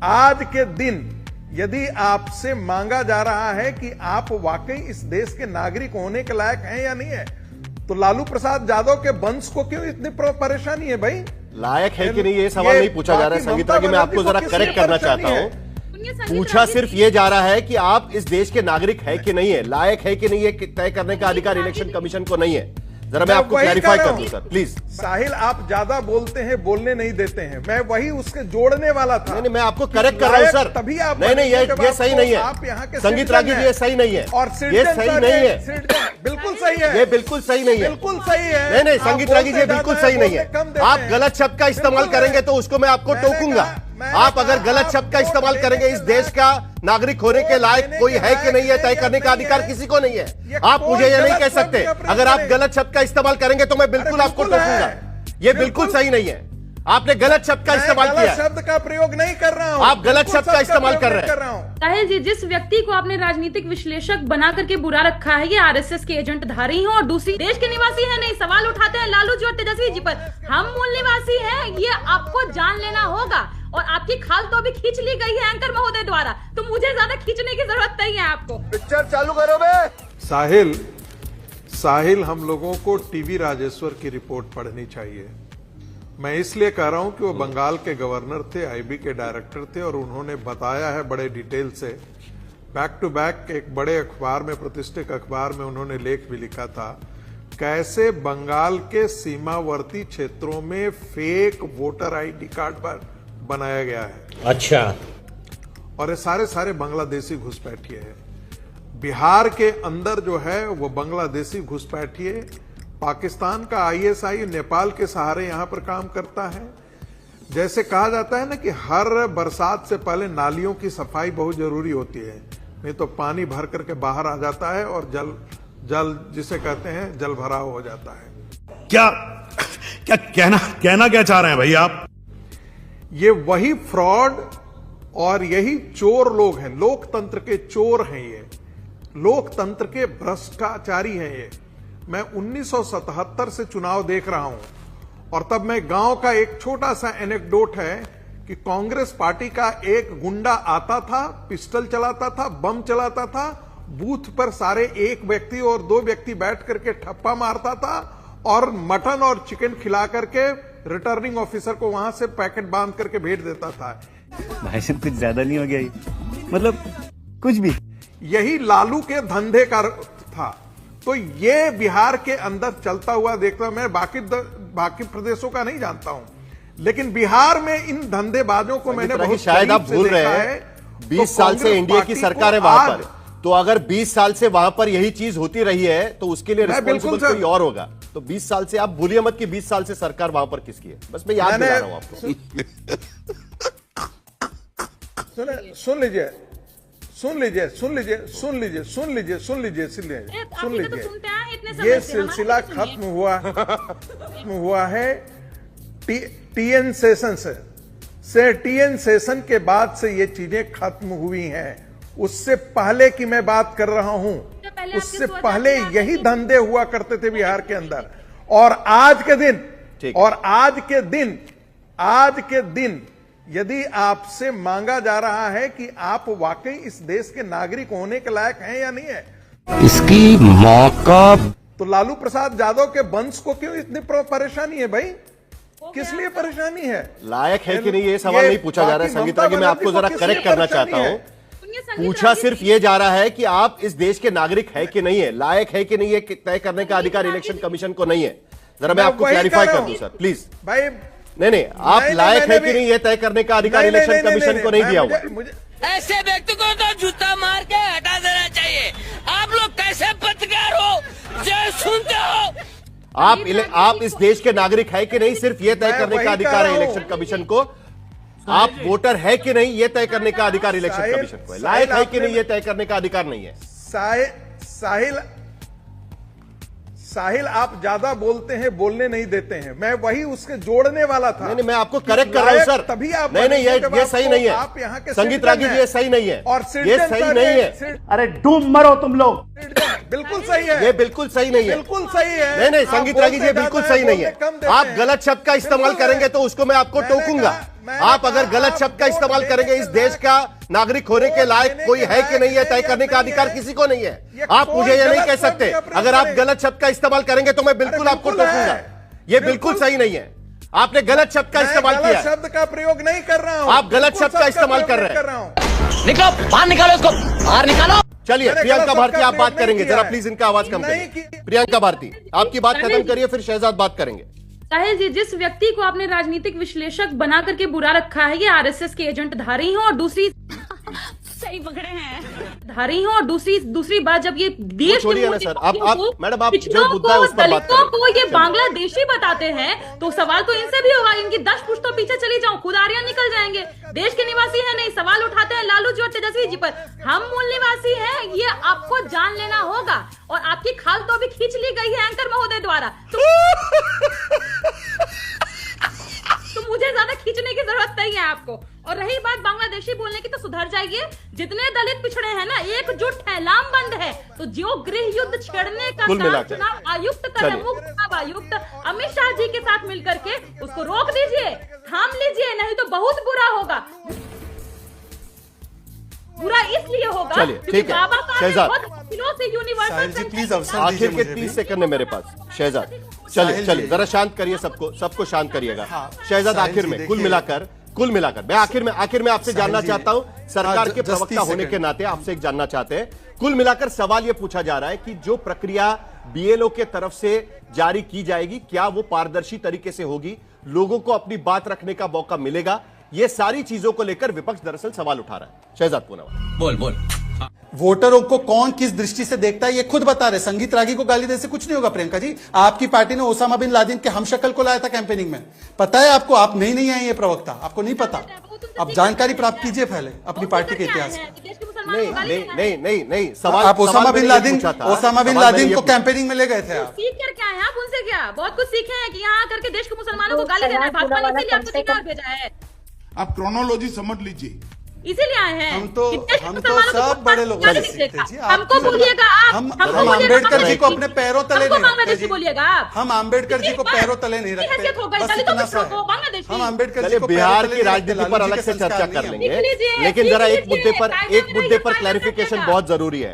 आज के दिन यदि आपसे मांगा जा रहा है कि आप वाकई इस देश के नागरिक होने के लायक हैं या नहीं है, तो लालू प्रसाद यादव के वंश को क्यों इतनी परेशानी है भाई? लायक है कि नहीं ये सवाल नहीं पूछा जा रहा है संगीता जी, मैं आपको जरा करेक्ट करना चाहता हूं। पूछा सिर्फ ये जा रहा है कि आप इस देश के नागरिक है कि नहीं है, लायक है कि नहीं ये तय करने का अधिकार इलेक्शन कमीशन को नहीं है। जरा मैं आपको क्लैरिफाई कर दूं सर प्लीज। साहिल, आप ज्यादा बोलते हैं, बोलने नहीं देते हैं। मैं वही उसके जोड़ने वाला था। नहीं, मैं आपको करेक्ट कर रहा हूं सर। तभी आप नहीं, ये सही नहीं है। आप यहाँ के संगीत रागी जी, ये सही नहीं है और ये सही नहीं है। बिल्कुल सही है, ये बिल्कुल सही नहीं है, बिल्कुल सही है। नहीं संगीत रागी जी, बिल्कुल सही नहीं है। आप गलत शब्द का इस्तेमाल करेंगे तो उसको मैं आपको टोकूंगा। आप अगर गलत शब्द का इस्तेमाल करेंगे, इस देश का नागरिक होने के लायक कोई है कि नहीं है तय करने का अधिकार किसी को नहीं है। आप मुझे ये नहीं कह सकते। अगर आप गलत शब्द का इस्तेमाल करेंगे तो मैं बिल्कुल आपको टोकूंगा। ये बिल्कुल सही नहीं है। आपने गलत शब्द का इस्तेमाल किया। शब्द का प्रयोग नहीं कर रहा हूं, आप गलत शब्द का इस्तेमाल कर रहे हैं। साहिल जी, जिस व्यक्ति को आपने राजनीतिक विश्लेषक बना करके बुरा रखा है, ये आरएसएस के एजेंट धारी हैं और दूसरी देश के निवासी हैं। नहीं, सवाल उठाते हैं लालू जी और तेजस्वी जी पर। हम मूल निवासी हैं, ये आपको जान लेना होगा। और आपकी खाल तो अभी खींच ली गई है एंकर महोदय द्वारा, तो मुझे ज्यादा खींचने की जरूरत नहीं है। आपको पिक्चर चालू करो बे। साहिल, हम लोगों को टीवी राजेश्वर की रिपोर्ट पढ़नी चाहिए। मैं इसलिए कह रहा हूं कि वो बंगाल के गवर्नर थे, आईबी के डायरेक्टर थे, और उन्होंने बताया है बड़े डिटेल से, बैक टू बैक एक बड़े अखबार में, प्रतिष्ठित अखबार में उन्होंने लेख भी लिखा था, कैसे बंगाल के सीमावर्ती क्षेत्रों में फेक वोटर आईडी कार्ड बनाया गया है। अच्छा। और ये सारे बांग्लादेशी घुसपैठिए हैं। बिहार के अंदर जो है वो बांग्लादेशी घुसपैठिए, पाकिस्तान का आईएसआई नेपाल के सहारे यहां पर काम करता है। जैसे कहा जाता है ना कि हर बरसात से पहले नालियों की सफाई बहुत जरूरी होती है, नहीं तो पानी भर करके बाहर आ जाता है और जल जिसे कहते हैं जल भराव हो जाता है। क्या कहना क्या चाह रहे हैं भाई आप? ये वही फ्रॉड और यही चोर लोग हैं, लोकतंत्र के चोर हैं, ये लोकतंत्र के भ्रष्टाचारी हैं। ये मैं 1977 से चुनाव देख रहा हूं, और तब मैं गांव का एक छोटा सा एनेक्डोट है कि कांग्रेस पार्टी का एक गुंडा आता था, पिस्टल चलाता था, बम चलाता था, बूथ पर सारे एक व्यक्ति और दो व्यक्ति बैठ करके ठप्पा मारता था और मटन और चिकन खिला करके रिटर्निंग ऑफिसर को वहां से पैकेट बांध करके भेज देता था। भाई साहब, कुछ ज्यादा नहीं हो गया ये? मतलब कुछ भी। यही लालू के धंधे का था। तो ये बिहार के अंदर चलता हुआ देखता हूं। मैं बाकी प्रदेशों का नहीं जानता हूं, लेकिन बिहार में इन धंधेबाजों को मैंने बहुत शायद आप भूल रहे हैं 20 साल से एनडीए की सरकार है वहां पर, तो अगर 20 साल से वहां पर यही चीज होती रही है तो उसके लिए रिस्पॉन्सिबल कोई और होगा। तो 20 साल से आप भूलिए मत कि 20 साल से सरकार वहां पर किसकी है। बस मैं याद दिला रहा हूं आपको। सुन लीजिए। ये सिलसिला खत्म हुआ है टीएन सेशन से टीएन सेशन के बाद से ये चीजें खत्म हुई हैं। उससे पहले की मैं बात कर रहा हूं, उससे पहले यही धंधे हुआ करते थे बिहार के अंदर। और आज के दिन यदि आपसे मांगा जा रहा है कि आप वाकई इस देश के नागरिक होने के लायक हैं या नहीं है, इसकी मौका, तो लालू प्रसाद यादव के वंश को क्यों इतनी परेशानी है भाई? किस लिए परेशानी है? लायक है कि नहीं ये सवाल नहीं पूछा जा रहा है संगीता जी, मैं आपको जरा करेक्ट करना चाहता हूं। पूछा सिर्फ ये जा रहा है कि आप इस देश के नागरिक है कि नहीं है, लायक है कि नहीं ये तय करने का अधिकार इलेक्शन कमीशन को नहीं है। जरा मैं आपको क्लैरिफाई कर दूं सर प्लीज। भाई नहीं, आप लायक है कि नहीं ये तय करने का अधिकार इलेक्शन कमीशन को नहीं दिया हुआ। ऐसे व्यक्ति को तो जूता मार के हटा देना चाहिए। आप लोग कैसे पत्रकार हो जो सुनते हो? आप इस देश के नागरिक है कि नहीं सिर्फ ये तय करने का अधिकार है इलेक्शन कमीशन को। आप वोटर है कि नहीं ये तय करने का अधिकार इलेक्शन कमीशन को है। लायक है कि नहीं ये तय करने का अधिकार नहीं है। साहिल, आप ज्यादा बोलते हैं, बोलने नहीं देते हैं। मैं वही उसके जोड़ने वाला था। नहीं, मैं आपको करेक्ट कर रहा हूं सर। तभी आप नहीं, ये सही नहीं है। आप यहाँ के संगीत रागी जी, ये सही नहीं है और ये सही नहीं है। अरे डूब मरो तुम लोग। बिल्कुल सही है, ये बिल्कुल सही नहीं है। बिल्कुल सही है। नहीं, संगीत रागी जी, बिल्कुल सही नहीं है। आप गलत शब्द का इस्तेमाल करेंगे तो उसको मैं आपको टोकूंगा। आप अगर गलत शब्द का इस्तेमाल करेंगे, इस देश का नागरिक होने के लायक कोई है कि नहीं है तय करने का अधिकार किसी को नहीं है। आप मुझे ये नहीं कह सकते। अगर आप गलत शब्द का इस्तेमाल करेंगे तो मैं बिल्कुल आपको टोकूंगा। ये बिल्कुल सही नहीं है। आपने गलत शब्द का इस्तेमाल किया। शब्द का प्रयोग नहीं कर रहा हूं। आप गलत शब्द का इस्तेमाल कर रहे हैं। निकलो बाहर, निकालो इसको बाहर निकालो। चलिए प्रियंका भारती, आप बात करेंगे जरा, प्लीज इनका आवाज कम करिए। प्रियंका भारती, आपकी बात खत्म करिए, फिर शहजाद बात करेंगे। साहिल जी, जिस व्यक्ति को आपने राजनीतिक विश्लेषक बना करके बुरा रखा है, ये आरएसएस के एजेंट धारी हो, और दूसरी सही पकड़े हैं धारी हो, और दूसरी बात, जब ये देश छोड़िए ना सर, आप मैडम, आप जो मुद्दा है उस पर बात दलितों को ये बांग्लादेशी बताते हैं, तो सवाल तो इनसे भी होगा। इनकी 10 पुश्तों पीछे चली जाऊं, खुद आर्यन निकल जाएंगे। देश के निवासी है नहीं, सवाल उठाते हैं लालू जी और तेजस्वी जी पर। हम मूल निवासी हैं, ये आपको जान लेना होगा। और आपकी खाल तो अभी खींच ली गई है एंकर महोदय द्वारा, तो मुझे ज्यादा खींचने की जरूरत नहीं है आपको। और रही बात बांग्लादेशी बोलने की, तो सुधर जाइए। जितने दलित पिछड़े हैं ना, एकजुट है, लामबंद है। तो जो गृह युद्ध छेड़ने का काम चुनाव आयुक्त कर, मुख्य चुनाव आयुक्त अमित शाह जी के साथ मिलकर के उसको रोक दीजिए, थाम लीजिए, नहीं तो बहुत बुरा होगा। बुरा इसलिए होगा क्योंकि बाबा साहब से यूनिवर्सल। आखिर के 30 सेकंड है मेरे पास। शहजाद, चलिए जरा शांत करिए, सबको शांत करिएगा। शहजाद, आखिर में कुल मिलाकर मैं आखिर में आपसे जानना चाहता हूं, सरकार के प्रवक्ता होने के नाते आपसे एक जानना चाहते हैं। कुल मिलाकर सवाल यह पूछा जा रहा है कि जो प्रक्रिया बीएलओ के तरफ से जारी की जाएगी, क्या वो पारदर्शी तरीके से होगी, लोगों को अपनी बात रखने का मौका मिलेगा? ये सारी चीजों को लेकर विपक्ष दरअसल सवाल उठा रहा है। शहजाद पूनावाला, बोल वोटरों को कौन किस दृष्टि से देखता है ये खुद बता रहे। संगीत रागी को गाली देने से कुछ नहीं होगा। प्रियंका जी, आपकी पार्टी ने ओसामा बिन लादेन के हमशक्ल को लाया था कैंपेनिंग में, पता है आपको? आप नहीं आए ये प्रवक्ता, आपको नहीं पता। आप जानकारी प्राप्त कीजिए पहले अपनी पार्टी के इतिहास में। नहीं सवाल, आप ओसामा बिन लादेन को कैंपेनिंग में ले गए थे। आप सीख कर क्या है? आप उनसे क्या बहुत कुछ सीखे हैं कि यहाँ आकर के देश के मुसलमानों को गाली देना है। भाजपा ने इसीलिए आपको टिकट भेजा है। आप क्रोनोलॉजी समझ लीजिए, इसीलिए आए हैं। हम तो सब बड़े लोग हमको बोलिएगा आप, हम अम्बेडकर जी को अपने पैरों तले नहीं बांग्लादेशी बोलिएगा आप। हम अम्बेडकर जी को पैरों तले नहीं रखते। हम अम्बेडकर जी को बिहार की राजनीति पर अलग से चर्चा कर लेंगे, लेकिन जरा एक मुद्दे पर क्लैरिफिकेशन बहुत जरूरी है।